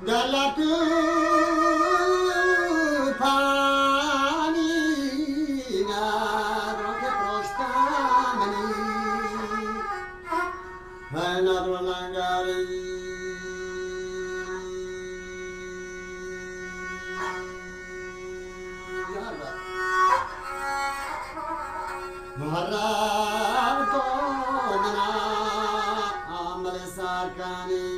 در لب پانی ندارم که پشتمنی ندارم لنگری محرم تو منا عمل سرکنی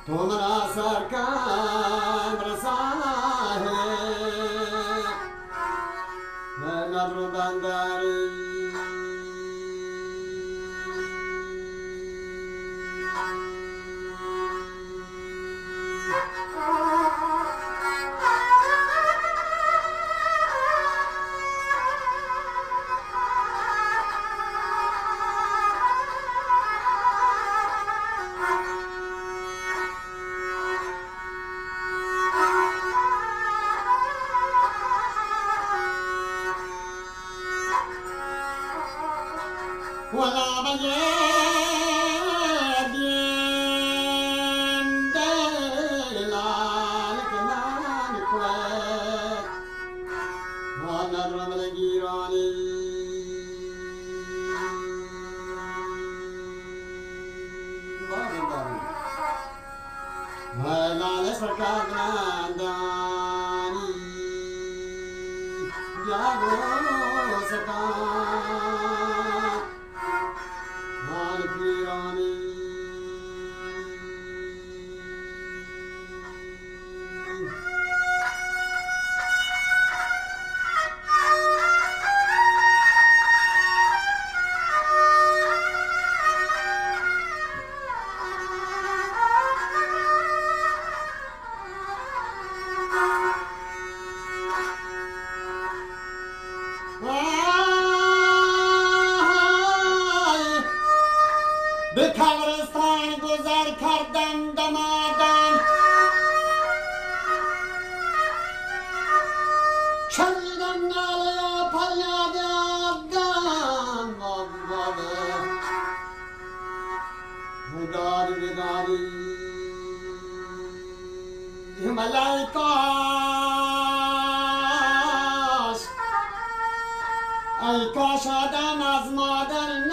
تو منا سرکن برساهله ندرو بندری ولا بيدين دلالك نانكوك وانا الرمل جيراني ولا لسركا داني جاغو سكان به کبرستان گذر کردم دمادم شنیدم ناله و فریاد آدم دادی بدادی ملائکاش ای کاش آدم از مادر